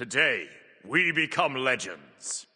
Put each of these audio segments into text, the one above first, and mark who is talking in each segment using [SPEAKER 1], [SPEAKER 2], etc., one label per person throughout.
[SPEAKER 1] Today, we become legends.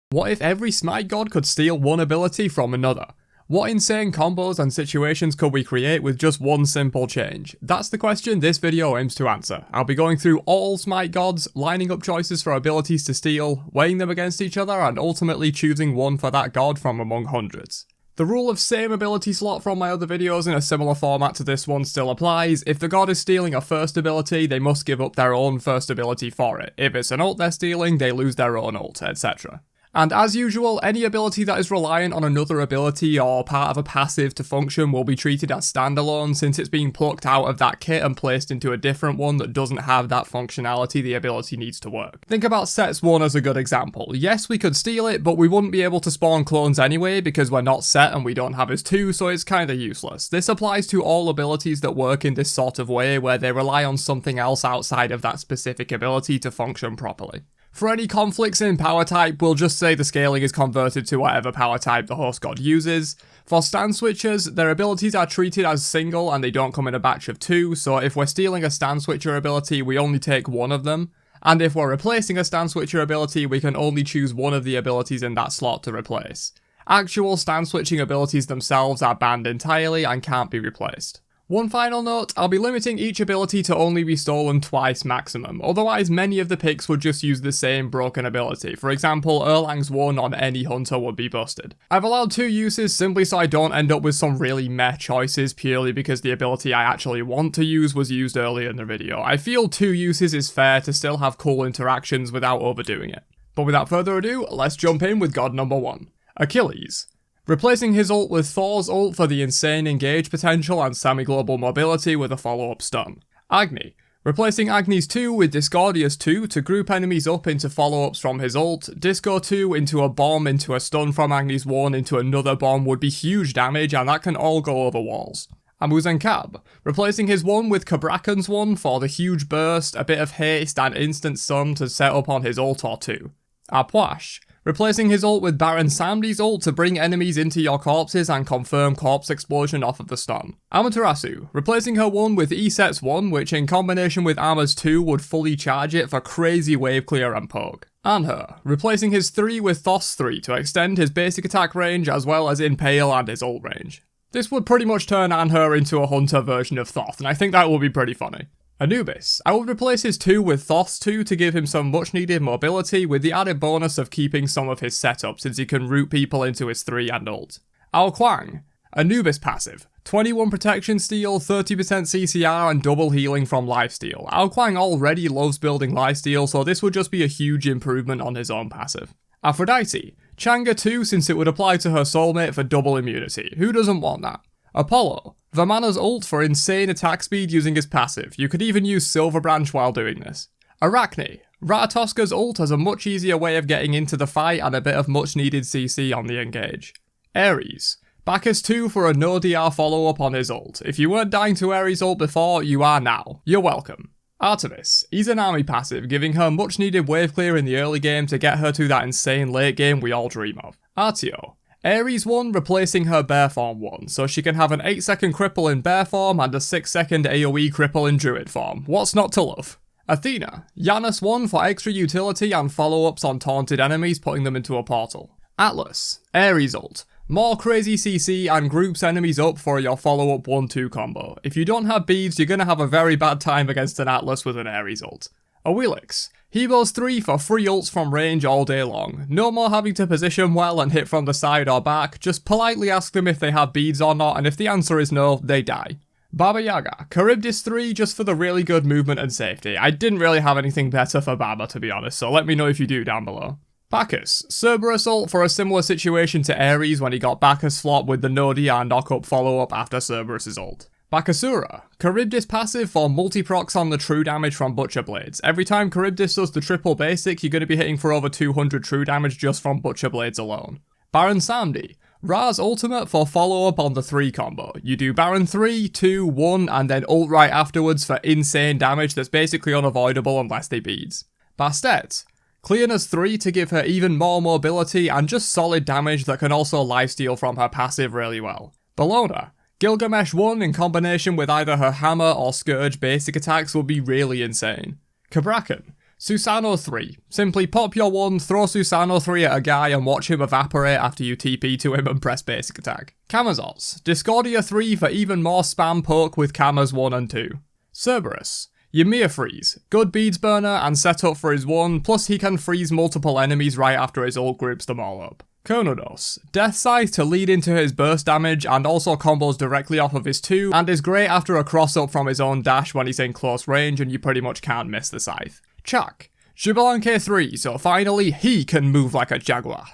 [SPEAKER 2] What if every Smite god could steal one ability from another? What insane combos and situations could we create with just one simple change? That's the question this video aims to answer. I'll be going through all Smite gods, lining up choices for abilities to steal, weighing them against each other, and ultimately choosing one for that god from among hundreds. The rule of same ability slot from my other videos in a similar format to this one still applies. If the god is stealing a first ability, they must give up their own first ability for it. If it's an ult they're stealing, they lose their own ult, etc. And as usual, any ability that is reliant on another ability or part of a passive to function will be treated as standalone, since it's being plucked out of that kit and placed into a different one that doesn't have that functionality the ability needs to work. Think about Set's 1 as a good example. Yes, we could steal it, but we wouldn't be able to spawn clones anyway because we're not Set and we don't have his 2, so it's kinda useless. This applies to all abilities that work in this sort of way, where they rely on something else outside of that specific ability to function properly. For any conflicts in power type, we'll just say the scaling is converted to whatever power type the host god uses. For stand switchers, their abilities are treated as single and they don't come in a batch of 2, so if we're stealing a stand switcher ability, we only take one of them. And if we're replacing a stand switcher ability, we can only choose one of the abilities in that slot to replace. Actual stand switching abilities themselves are banned entirely and can't be replaced. One final note, I'll be limiting each ability to only be stolen twice maximum, otherwise many of the picks would just use the same broken ability. For example, Erlang's 1 on any hunter would be busted. I've allowed 2 uses simply so I don't end up with some really meh choices purely because the ability I actually want to use was used earlier in the video. I feel 2 uses is fair to still have cool interactions without overdoing it. But without further ado, let's jump in with god number 1, Achilles. Replacing his ult with Thor's ult for the insane engage potential and semi-global mobility with a follow-up stun. Agni. Replacing Agni's 2 with Discordia's 2 to group enemies up into follow-ups from his ult. Disco 2 into a bomb into a stun from Agni's 1 into another bomb would be huge damage, and that can all go over walls. Amuzenkab. Replacing his 1 with Kabrakan's 1 for the huge burst, a bit of haste and instant stun to set up on his ult or 2. Apuash. Replacing his ult with Baron Samdi's ult to bring enemies into your corpses and confirm corpse explosion off of the stun. Amaterasu. Replacing her 1 with Iset's 1, which in combination with Armor's 2 would fully charge it for crazy wave clear and poke. Anher. Replacing his 3 with Thos 3 to extend his basic attack range as well as Impale and his ult range. This would pretty much turn Anher into a hunter version of Thoth, and I think that will be pretty funny. Anubis. I would replace his 2 with Thos 2 to give him some much needed mobility with the added bonus of keeping some of his setup since he can root people into his 3 and ult. Ao Kuang. Anubis passive. 21 protection steal, 30% CCR and double healing from lifesteal. Ao Kuang already loves building lifesteal, so this would just be a huge improvement on his own passive. Aphrodite. Chang'e 2 since it would apply to her soulmate for double immunity. Who doesn't want that? Apollo. Vamana's ult for insane attack speed using his passive. You could even use Silver Branch while doing this. Arachne. Ratatoska's ult has a much easier way of getting into the fight and a bit of much needed CC on the engage. Ares. Bacchus 2 for a no DR follow up on his ult. If you weren't dying to Ares' ult before, you are now. You're welcome. Artemis. Izanami passive, giving her much needed wave clear in the early game to get her to that insane late game we all dream of. Artio. Ares 1 replacing her bear form 1, so she can have an 8-second cripple in bear form and a 6-second AoE cripple in druid form. What's not to love? Athena. Janus 1 for extra utility and follow-ups on taunted enemies, putting them into a portal. Atlas. Ares ult. More crazy CC and groups enemies up for your follow-up 1-2 combo. If you don't have beads, you're gonna have a very bad time against an Atlas with an Ares ult. Awilix. Hebo's 3 for free ults from range all day long. No more having to position well and hit from the side or back, just politely ask them if they have beads or not, and if the answer is no, they die. Baba Yaga. Charybdis 3 just for the really good movement and safety. I didn't really have anything better for Baba to be honest, so let me know if you do down below. Bacchus. Cerberus ult for a similar situation to Ares when he got Bacchus flop with the no DR knock-up follow-up after Cerberus' ult. Bakasura. Charybdis passive for multi-procs on the true damage from Butcher Blades. Every time Charybdis does the triple basic, you're going to be hitting for over 200 true damage just from Butcher Blades alone. Baron Samdi. Ra's ultimate for follow-up on the 3 combo. You do Baron 3, 2, 1, and then ult right afterwards for insane damage that's basically unavoidable unless they beads. Bastet. Clearness 3 to give her even more mobility and just solid damage that can also lifesteal from her passive really well. Bellona. Gilgamesh 1 in combination with either her hammer or scourge basic attacks will be really insane. Kabrakan. Susanoo 3. Simply pop your 1, throw Susanoo 3 at a guy and watch him evaporate after you TP to him and press basic attack. Camazotz. Discordia 3 for even more spam poke with Camas 1 and 2. Cerberus. Ymir freeze. Good beads burner and set up for his 1, plus he can freeze multiple enemies right after his ult groups them all up. Konodos. Death Scythe to lead into his burst damage and also combos directly off of his 2, and is great after a cross up from his own dash when he's in close range and you pretty much can't miss the scythe. Chak. Jubilanke 3, so finally he can move like a jaguar.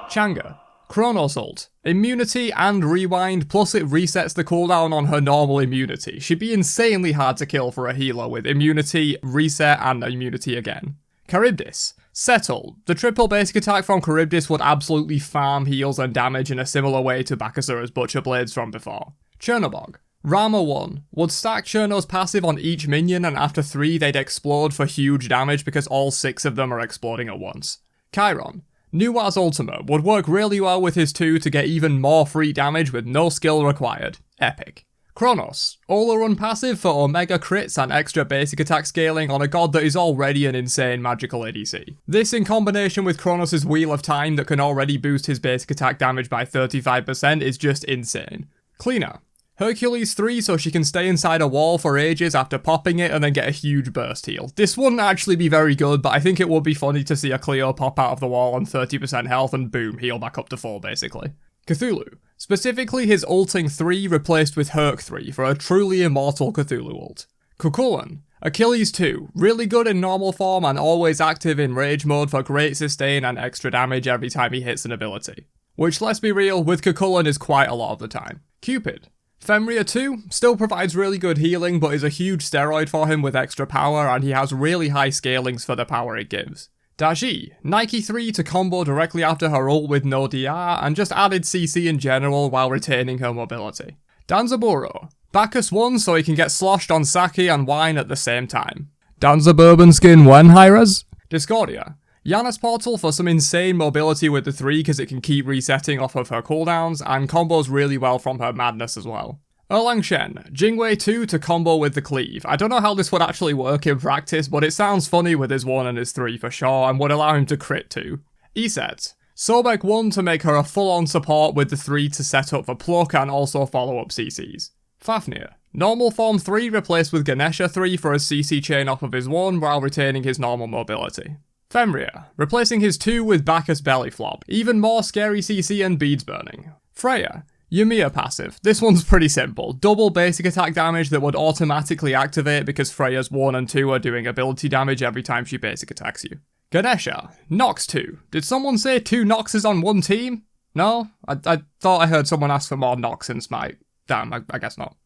[SPEAKER 2] Changa. Chronos ult. Immunity and rewind, plus it resets the cooldown on her normal immunity. She'd be insanely hard to kill for a healer with immunity, reset, and immunity again. Charybdis. Settle. The triple basic attack from Charybdis would absolutely farm heals and damage in a similar way to Bakasura's Butcher Blades from before. Chernobog. Rama 1. Would stack Cherno's passive on each minion and after 3 they'd explode for huge damage because all 6 of them are exploding at once. Chiron. Nuwa's ultimate would work really well with his 2 to get even more free damage with no skill required. Epic. Kronos. Ola run passive for Omega crits and extra basic attack scaling on a god that is already an insane magical ADC. This in combination with Kronos' Wheel of Time that can already boost his basic attack damage by 35% is just insane. Cleaner. Hercules 3 so she can stay inside a wall for ages after popping it and then get a huge burst heal. This wouldn't actually be very good, but I think it would be funny to see a Cleo pop out of the wall on 30% health and boom, heal back up to full basically. Cthulhu. Specifically his ulting 3 replaced with Herc 3 for a truly immortal Cthulhu ult. Cuchulainn. Achilles 2. Really good in normal form and always active in rage mode for great sustain and extra damage every time he hits an ability. Which, let's be real, with Cuchulainn is quite a lot of the time. Cupid. Fenrir 2 still provides really good healing but is a huge steroid for him with extra power and he has really high scalings for the power it gives. Daji. Nike 3 to combo directly after her ult with no DR and just added CC in general while retaining her mobility. Danzaburo. Bacchus 1 so he can get sloshed on sake and wine at the same time. Danza bourbon skin when, Hi-Res? Discordia. Janus Portal for some insane mobility with the 3 because it can keep resetting off of her cooldowns, and combos really well from her madness as well. Erlang Shen. Jingwei 2 to combo with the cleave. I don't know how this would actually work in practice, but it sounds funny with his 1 and his 3 for sure, and would allow him to crit too. Iset. Sobek 1 to make her a full-on support with the 3 to set up for pluck and also follow up CCs. Fafnir. Normal form 3 replaced with Ganesha 3 for a CC chain off of his 1 while retaining his normal mobility. Fenrir. Replacing his 2 with Bacchus belly flop. Even more scary CC and beads burning. Freya. Ymir passive. This one's pretty simple. Double basic attack damage that would automatically activate because Freya's 1 and 2 are doing ability damage every time she basic attacks you. Ganesha. Nox 2. Did someone say 2 Noxes on one team? No? I thought I heard someone ask for more Nox in Smite. Damn, I guess not.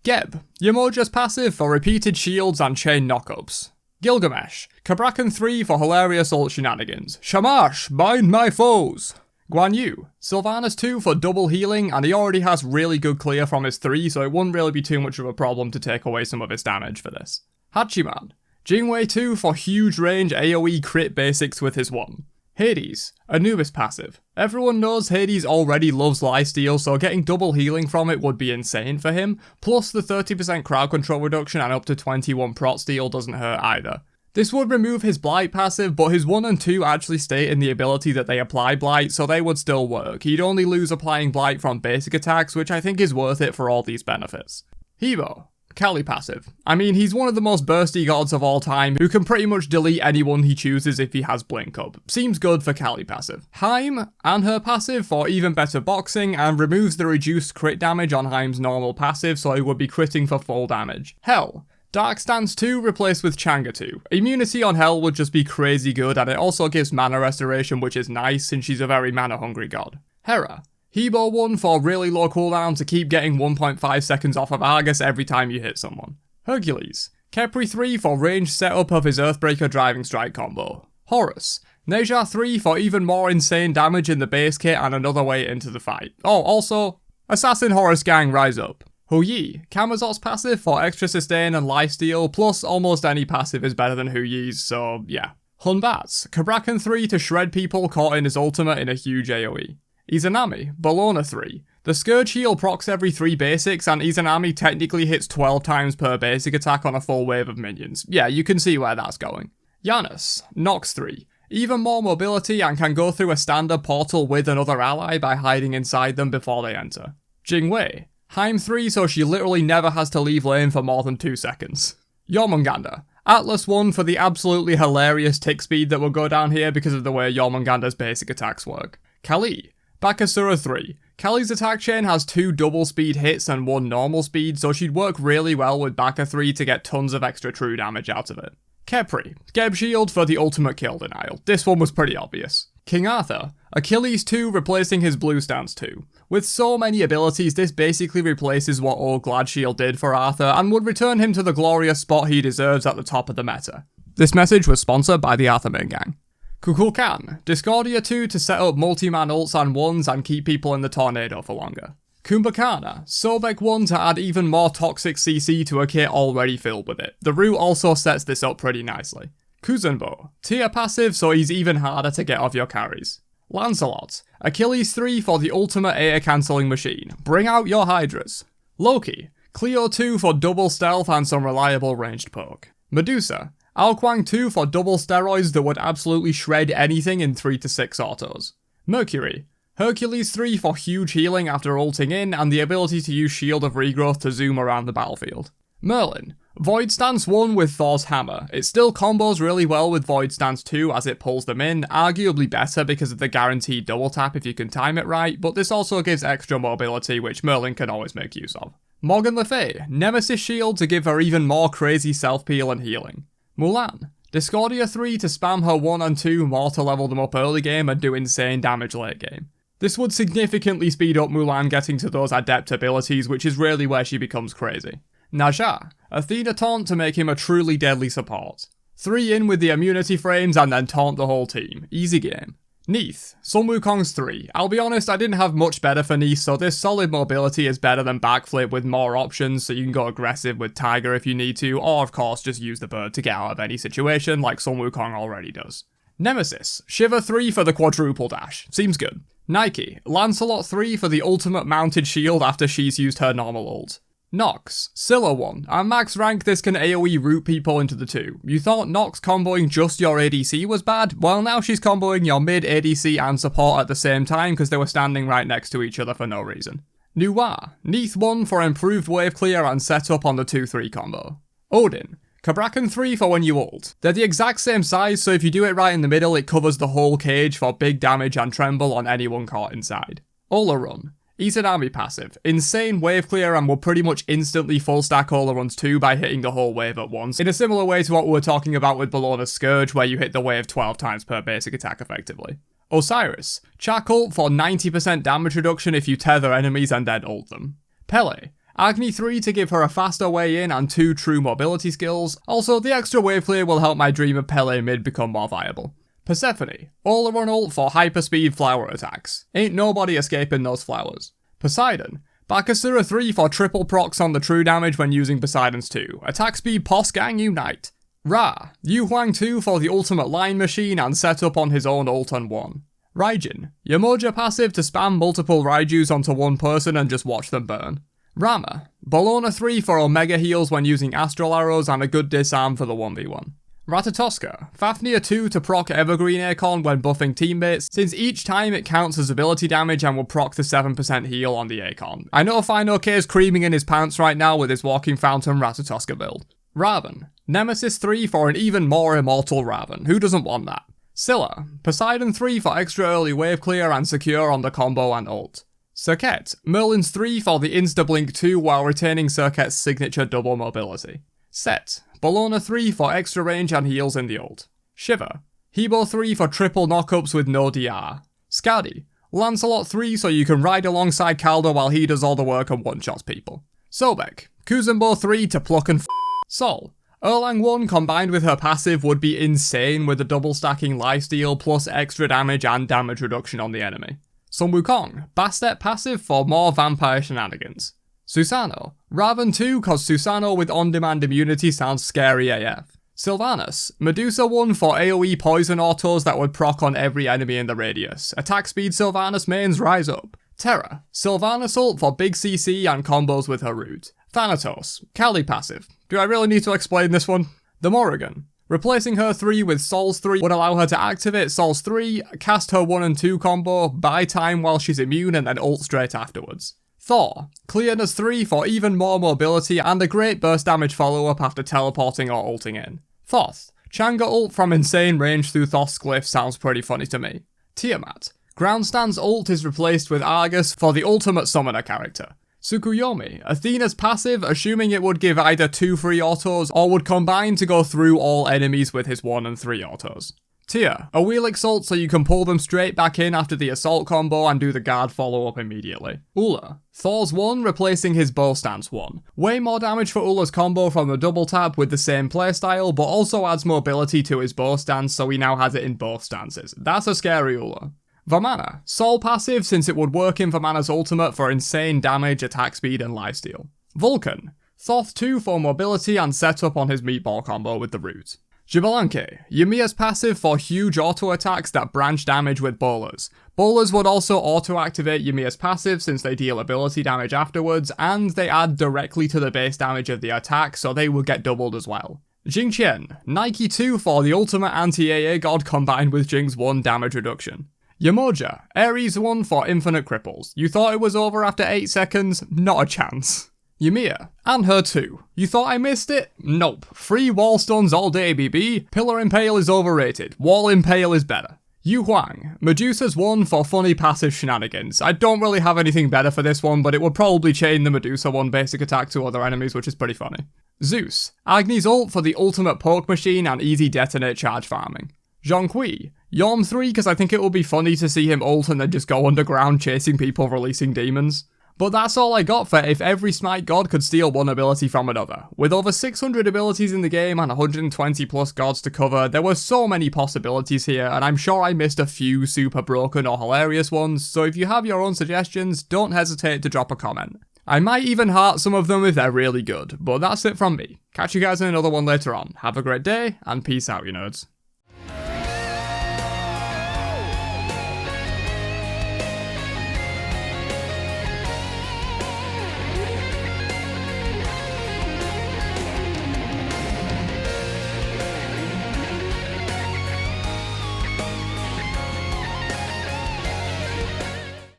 [SPEAKER 2] Geb. Yamoja's passive for repeated shields and chain knockups. Gilgamesh. Kabrakan 3 for hilarious ult shenanigans. Shamash, bind my foes! Guan Yu. Sylvanas 2 for double healing, and he already has really good clear from his 3, so it wouldn't really be too much of a problem to take away some of his damage for this. Hachiman. Jingwei 2 for huge range AoE crit basics with his 1. Hades. Anubis passive. Everyone knows Hades already loves lifesteal, so getting double healing from it would be insane for him, plus the 30% crowd control reduction and up to 21 prot steal doesn't hurt either. This would remove his Blight passive, but his 1 and 2 actually state in the ability that they apply Blight, so they would still work. He'd only lose applying Blight from basic attacks, which I think is worth it for all these benefits. Hebo. Kali passive. I mean, he's one of the most bursty gods of all time, who can pretty much delete anyone he chooses if he has Blink Up. Seems good for Kali passive. Haim, and her passive for even better boxing, and removes the reduced crit damage on Haim's normal passive, so he would be critting for full damage. Hell. Dark Stance 2 replaced with Changa 2. Immunity on Hell would just be crazy good, and it also gives mana restoration, which is nice since she's a very mana hungry god. Hera. Hebo 1 for really low cooldown to keep getting 1.5 seconds off of Argus every time you hit someone. Hercules. Kepri 3 for ranged setup of his Earthbreaker Driving Strike combo. Horus. Neja 3 for even more insane damage in the base kit and another way into the fight. Oh, also, Assassin Horus Gang Rise Up. Hu Yi. Camazot's passive for extra sustain and lifesteal, plus almost any passive is better than Hu Yi's, so yeah. Hun Batz. Kabrakan 3 to shred people caught in his ultimate in a huge AoE. Izanami, Bologna 3. The Scourge heal procs every 3 basics, and Izanami technically hits 12 times per basic attack on a full wave of minions. Yeah, you can see where that's going. Janus, Nox 3. Even more mobility and can go through a standard portal with another ally by hiding inside them before they enter. Jingwei, Heim 3 so she literally never has to leave lane for more than 2 seconds. Jormungandr, Atlas 1 for the absolutely hilarious tick speed that will go down here because of the way Jormungandr's basic attacks work. Kali, Bakasura 3. Kali's attack chain has 2 double speed hits and 1 normal speed, so she'd work really well with Baka 3 to get tons of extra true damage out of it. Khepri, Geb Shield for the ultimate kill denial. This one was pretty obvious. King Arthur, Achilles 2 replacing his blue stance 2. With so many abilities, this basically replaces what old Glad Shield did for Arthur and would return him to the glorious spot he deserves at the top of the meta. This message was sponsored by the Arthur main gang. Kukulkan, Discordia 2 to set up multi-man ults and 1s and keep people in the tornado for longer. Kumbhakana, Sobek 1 to add even more toxic CC to a kit already filled with it. The root also sets this up pretty nicely. Kuzenbo, tier passive so he's even harder to get off your carries. Lancelot, Achilles 3 for the ultimate air cancelling machine. Bring out your Hydras. Loki, Cleo 2 for double stealth and some reliable ranged poke. Medusa, Alquang 2 for double steroids that would absolutely shred anything in 3 to 6 autos. Mercury, Hercules 3 for huge healing after ulting in and the ability to use Shield of Regrowth to zoom around the battlefield. Merlin, Void Stance 1 with Thor's Hammer. It still combos really well with Void Stance 2 as it pulls them in, arguably better because of the guaranteed double tap if you can time it right, but this also gives extra mobility which Merlin can always make use of. Morgan Le Fay, Nemesis Shield to give her even more crazy self-peel and healing. Mulan, Discordia 3 to spam her 1 and 2 more to level them up early game and do insane damage late game. This would significantly speed up Mulan getting to those adept abilities, which is really where she becomes crazy. Naja, Athena Taunt to make him a truly deadly support. 3 in with the immunity frames and then taunt the whole team. Easy game. Neith, Sun Wukong's 3. I'll be honest, I didn't have much better for Neith, so this solid mobility is better than backflip with more options, so you can go aggressive with Tiger if you need to, or of course just use the bird to get out of any situation like Sun Wukong already does. Nemesis, Shiva 3 for the quadruple dash. Seems good. Nike, Lancelot 3 for the ultimate mounted shield after she's used her normal ult. Nox, Scylla 1. At max rank this can AoE root people into the 2. You thought Nox comboing just your ADC was bad? Well now she's comboing your mid, ADC and support at the same time because they were standing right next to each other for no reason. Nuwa, Neith 1 for improved wave clear and setup on the 2-3 combo. Odin, Kabrakan 3 for when you ult. They're the exact same size, so if you do it right in the middle, it covers the whole cage for big damage and tremble on anyone caught inside. Ola Run, Izanami passive. Insane wave clear and will pretty much instantly full stack Ola Runs too by hitting the whole wave at once, in a similar way to what we were talking about with Bellona's Scourge, where you hit the wave 12 times per basic attack effectively. Osiris, Chak ult for 90% damage reduction if you tether enemies and then ult them. Pele, Agni 3 to give her a faster way in and 2 true mobility skills. Also, the extra wave clear will help my dream of Pele mid become more viable. Persephone, Ola Run ult for hyperspeed flower attacks. Ain't nobody escaping those flowers. Poseidon, Bakasura 3 for triple procs on the true damage when using Poseidon's 2. Attack speed Pos Gang unite. Ra, Yu Huang 2 for the ultimate line machine and set up on his own ult on 1. Raijin, Yamoja passive to spam multiple Raijus onto one person and just watch them burn. Rama, Bellona 3 for Omega heals when using Astral Arrows and a good disarm for the 1v1. Ratatoska, Fafnir 2 to proc Evergreen Acorn when buffing teammates, since each time it counts as ability damage and will proc the 7% heal on the Acorn. I know Fino K is creaming in his pants right now with his Walking Fountain Ratatoska build. Raven, Nemesis 3 for an even more immortal Raven, who doesn't want that? Scylla, Poseidon 3 for extra early wave clear and secure on the combo and ult. Serket, Merlin's 3 for the insta-blink 2 while retaining Serket's signature double mobility. Set, Bellona 3 for extra range and heals in the ult. Shiva, Hebo 3 for triple knockups with no DR. Skadi, Lancelot 3 so you can ride alongside Caldo while he does all the work and one-shots people. Sobek, Kuzenbo 3 to pluck and Sol, Erlang 1 combined with her passive would be insane with the double stacking lifesteal plus extra damage and damage reduction on the enemy. Sun Wukong, Bastet passive for more vampire shenanigans. Susano, Raven 2 cause Susano with on-demand immunity sounds scary AF. Sylvanas, Medusa 1 for AoE poison autos that would proc on every enemy in the radius. Attack speed Sylvanas mains rise up. Terra, Sylvanas ult for big CC and combos with her root. Thanatos, Kali passive. Do I really need to explain this one? The Morrigan. Replacing her 3 with Sol's 3 would allow her to activate Sol's 3, cast her 1 and 2 combo, buy time while she's immune and then ult straight afterwards. Thor, Clearness 3 for even more mobility and a great burst damage follow-up after teleporting or ulting in. Thoth, Changa ult from insane range through Thoth's glyph sounds pretty funny to me. Tiamat, Groundstand's ult is replaced with Argus for the ultimate summoner character. Tsukuyomi, Athena's passive, assuming it would give either 2 free autos or would combine to go through all enemies with his 1 and 3 autos. Tia, a Wheelix ult so you can pull them straight back in after the assault combo and do the guard follow-up immediately. Ula, Thor's 1 replacing his bow stance 1. Way more damage for Ula's combo from the double tap with the same playstyle, but also adds mobility to his bow stance so he now has it in both stances. That's a scary Ula. Vamana, Sol passive since it would work in Vamana's ultimate for insane damage, attack speed and lifesteal. Vulcan, Thoth 2 for mobility and setup on his meatball combo with the root. Xbalanque, Yumia's passive for huge auto attacks that branch damage with bowlers. Bowlers would also auto-activate Yumia's passive since they deal ability damage afterwards, and they add directly to the base damage of the attack so they will get doubled as well. Jingqian, Nike 2 for the ultimate anti-AA god combined with Jing's 1 damage reduction. Yamoja, Ares 1 for infinite cripples. You thought it was over after 8 seconds? Not a chance. Yumiya, and her 2. You thought I missed it? Nope. Free wall stuns all day, BB. Pillar Impale is overrated. Wall Impale is better. Yu Huang, Medusa's 1 for funny passive shenanigans. I don't really have anything better for this one, but it would probably chain the Medusa 1 basic attack to other enemies, which is pretty funny. Zeus, Agni's ult for the ultimate poke machine and easy detonate charge farming. Zhonghui, Yom 3 because I think it will be funny to see him ult and then just go underground chasing people releasing demons. But that's all I got for if every Smite god could steal one ability from another. With over 600 abilities in the game and 120 plus gods to cover, there were so many possibilities here, and I'm sure I missed a few super broken or hilarious ones, so if you have your own suggestions, don't hesitate to drop a comment. I might even heart some of them if they're really good, but that's it from me. Catch you guys in another one later on. Have a great day, and peace out, you nerds.